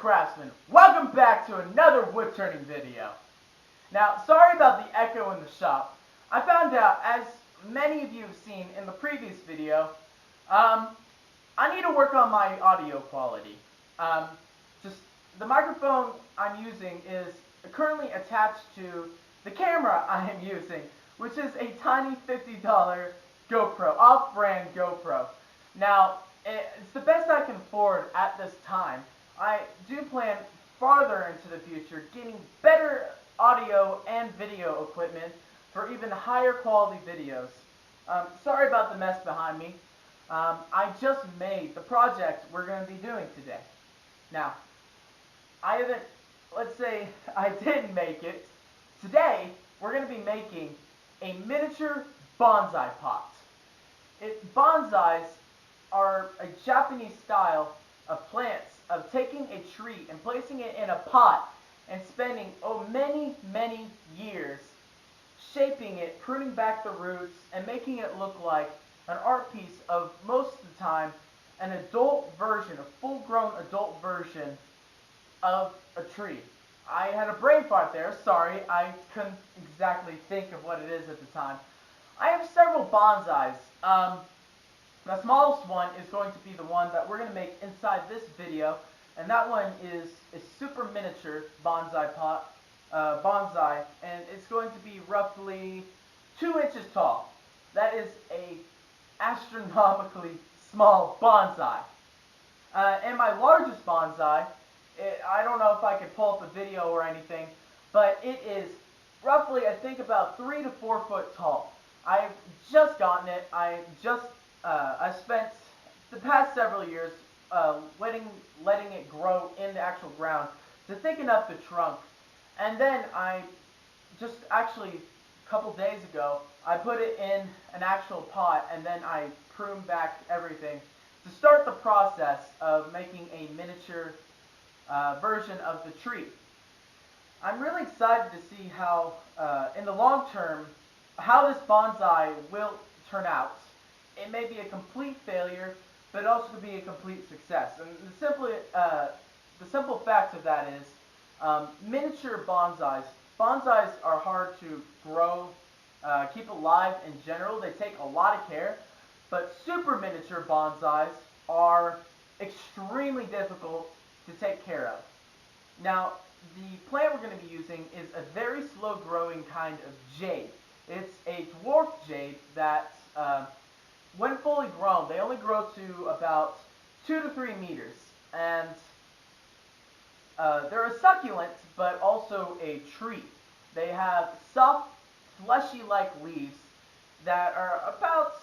craftsmen, welcome back to another wood turning video. Now, sorry about the echo in the shop. I found out, as many of you have seen in the previous video, I need to work on my audio quality. The microphone I'm using is currently attached to the camera I am using, which is a tiny $50 GoPro, off-brand GoPro. Now, it's the best I can afford at this time. I do plan farther into the future getting better audio and video equipment for even higher quality videos. Sorry about the mess behind me. I just made the project we're going to be doing today. Now, let's say I didn't make it. Today, we're going to be making a miniature bonsai pot. Bonsais are a Japanese style of plants, of taking a tree and placing it in a pot and spending many years shaping it, pruning back the roots, and making it look like an art piece of, most of the time, an adult version, a full-grown adult version of a tree. I had a brain fart there, sorry, I couldn't exactly think of what it is at the time. I have several bonsais. The smallest one is going to be the one that we're going to make inside this video, and that one is a super miniature bonsai pot, and it's going to be roughly 2 inches tall. That is a astronomically small bonsai. And my largest bonsai, I don't know if I could pull up a video or anything, but it is roughly, I think, about 3 to 4 foot tall. I've just gotten it. I spent the past several years letting it grow in the actual ground to thicken up the trunk. And then actually a couple days ago, I put it in an actual pot, and then I pruned back everything to start the process of making a miniature version of the tree. I'm really excited to see how, in the long term, how this bonsai will turn out. It may be a complete failure, but it also could be a complete success. And the simple fact of that is, miniature bonsais are hard to grow, keep alive in general. They take a lot of care, but super miniature bonsais are extremely difficult to take care of. Now, the plant we're going to be using is a very slow growing kind of jade. It's a dwarf jade that, when fully grown, they only grow to about 2 to 3 meters. And they're a succulent, but also a tree. They have soft, fleshy-like leaves that are about,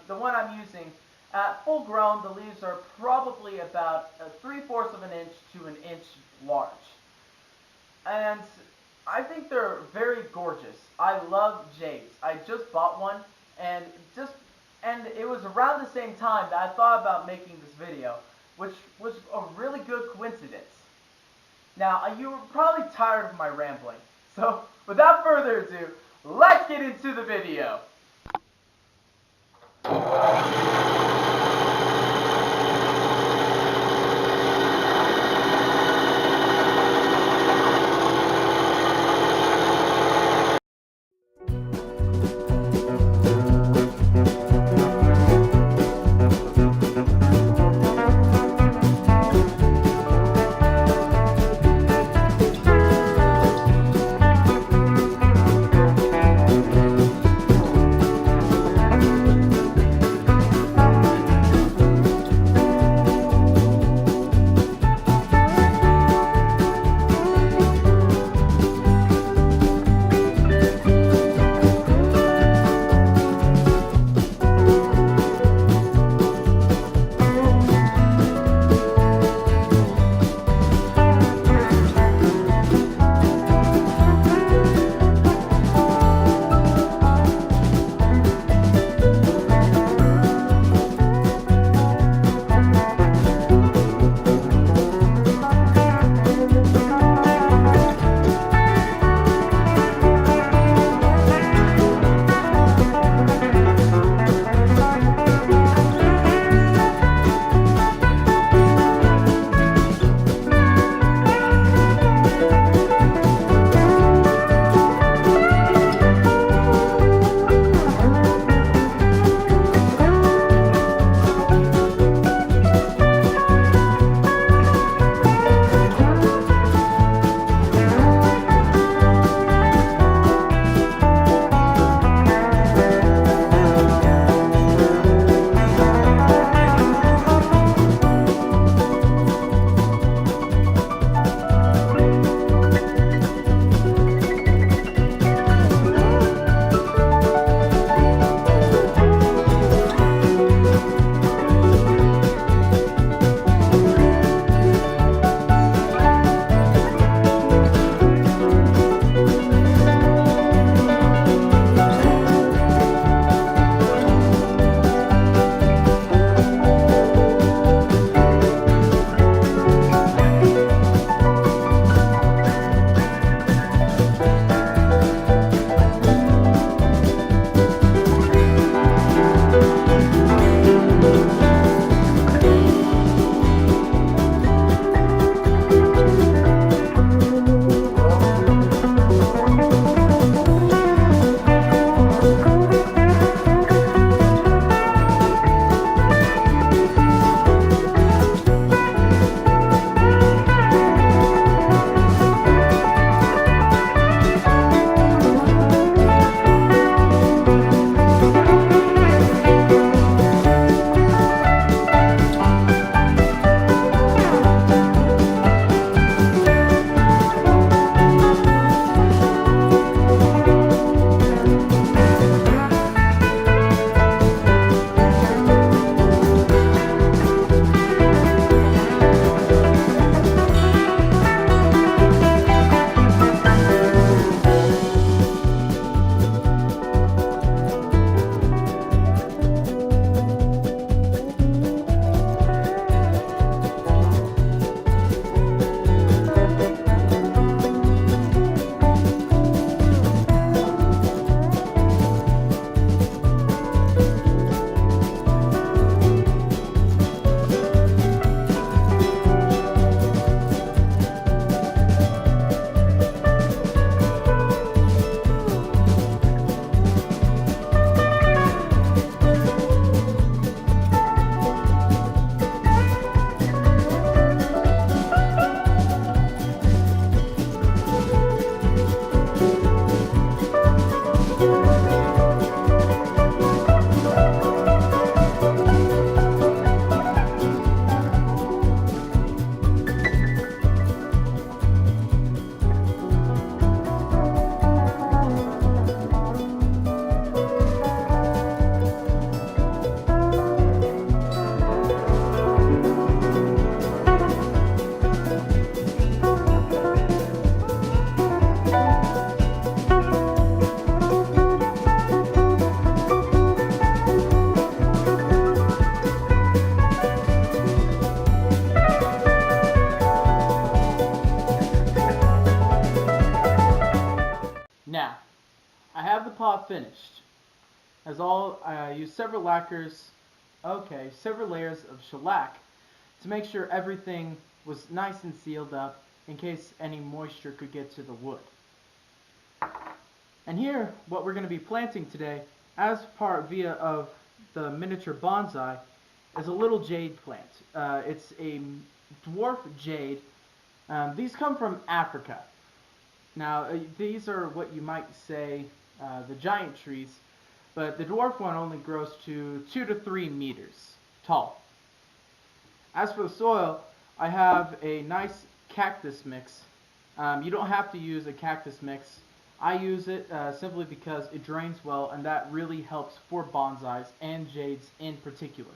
the one I'm using, at full grown, the leaves are probably about 3/4 of an inch to an inch large. And I think they're very gorgeous. I love jades. I just bought one, and it was around the same time that I thought about making this video, which was a really good coincidence. Now, you were probably tired of my rambling, so without further ado, let's get into the video. Now, I have the pot finished. I used several several layers of shellac to make sure everything was nice and sealed up in case any moisture could get to the wood. And here, what we're going to be planting today, as part via of the miniature bonsai, is a little jade plant. It's a dwarf jade. These come from Africa. Now, these are what you might say the giant trees, but the dwarf one only grows to 2 to 3 meters tall. As for the soil, I have a nice cactus mix. You don't have to use a cactus mix. I use it simply because it drains well, and that really helps for bonsais and jades in particular.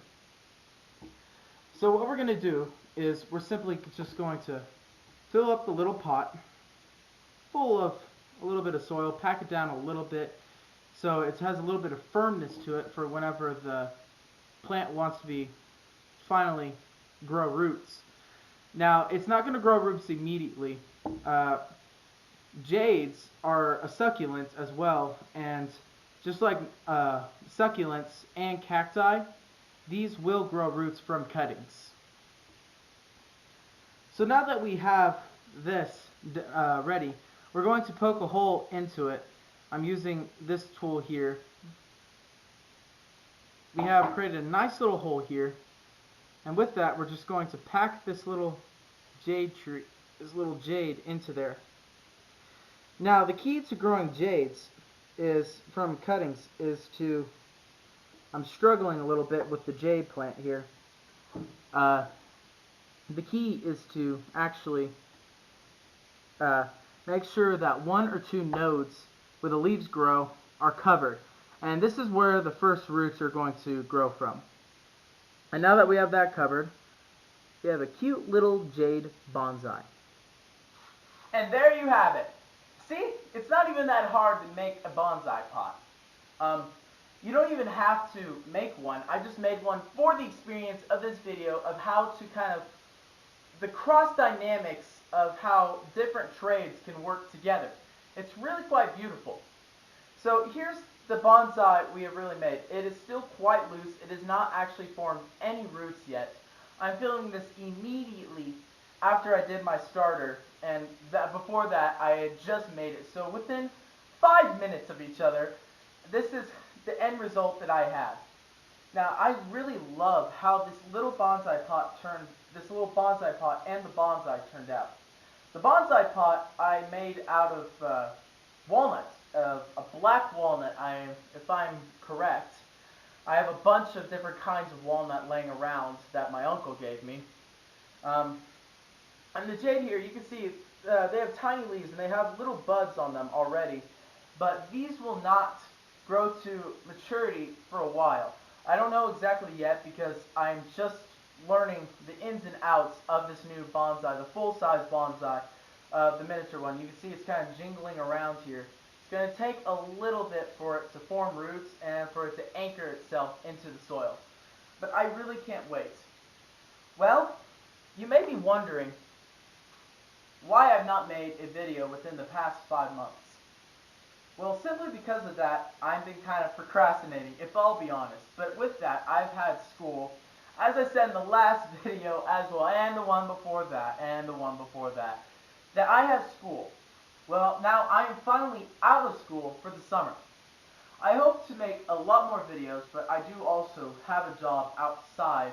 So what we're going to do is we're simply just going to fill up the little pot full of a little bit of soil, pack it down a little bit so it has a little bit of firmness to it for whenever the plant wants to finally grow roots. Now, it's not going to grow roots immediately. Jades are a succulent as well, and just like succulents and cacti, these will grow roots from cuttings. So now that we have this ready, we're going to poke a hole into it. I'm using this tool here. We have created a nice little hole here, and with that we're just going to pack this little jade into there. Now, the key to growing jades from cuttings is to, I'm struggling a little bit with the jade plant here. The key is to actually make sure that 1 or 2 nodes where the leaves grow are covered. And this is where the first roots are going to grow from. And now that we have that covered, we have a cute little jade bonsai. And there you have it. See, it's not even that hard to make a bonsai pot. You don't even have to make one. I just made one for the experience of this video of how to the cross dynamics of how different trades can work together. It's really quite beautiful. So here's the bonsai we have really made. It is still quite loose. It has not actually formed any roots yet. I'm filming this immediately after I did my starter, and before that I had just made it. So within 5 minutes of each other, this is the end result that I have. Now, I really love how this little bonsai pot and the bonsai turned out. The bonsai pot I made out of walnuts, of a black walnut, if I'm correct. I have a bunch of different kinds of walnut laying around that my uncle gave me. And the jade here, you can see they have tiny leaves and they have little buds on them already, but these will not grow to maturity for a while. I don't know exactly yet because I'm just learning the ins and outs of this new bonsai, the full-size bonsai, the miniature one. You can see it's kind of jingling around here. It's going to take a little bit for it to form roots and for it to anchor itself into the soil. But I really can't wait. Well, you may be wondering why I've not made a video within the past 5 months. Well, simply because of that, I've been kind of procrastinating, if I'll be honest. But with that, I've had school, as I said in the last video as well, and the one before that, and the one before that, that I have school. Well, now I am finally out of school for the summer. I hope to make a lot more videos, but I do also have a job outside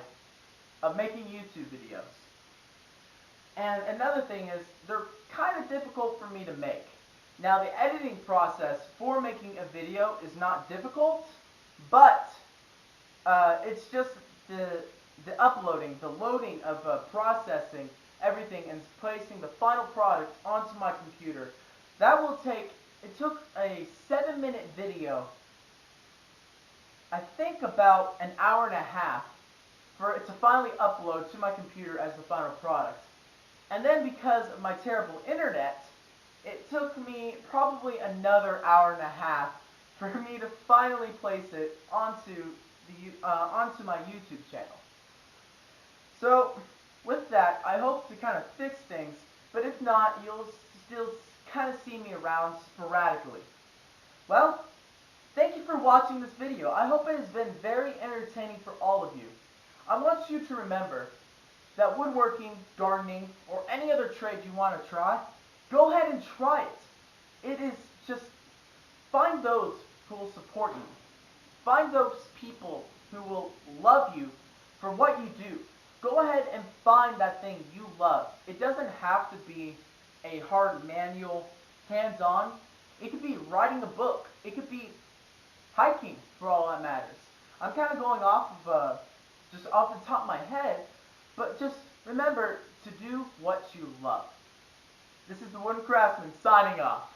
of making YouTube videos. And another thing is, they're kind of difficult for me to make. Now, the editing process for making a video is not difficult, but it's just the uploading, the loading of processing everything and placing the final product onto my computer. That will take, it took a 7-minute video, I think about an hour and a half, for it to finally upload to my computer as the final product. And then because of my terrible internet, it took me probably another hour and a half for me to finally place it onto my YouTube channel. So with that, I hope to kind of fix things, but if not, you'll still kind of see me around sporadically. Well, thank you for watching this video. I hope it has been very entertaining for all of you. I want you to remember that woodworking, gardening, or any other trade you want to try, go ahead and try it. It is just, find those who will support you. Find those people who will love you for what you do. Go ahead and find that thing you love. It doesn't have to be a hard manual, hands-on. It could be writing a book. It could be hiking, for all that matters. I'm kind of going off of just off the top of my head, but just remember to do what you love. This is the Wooden Craftsman signing off.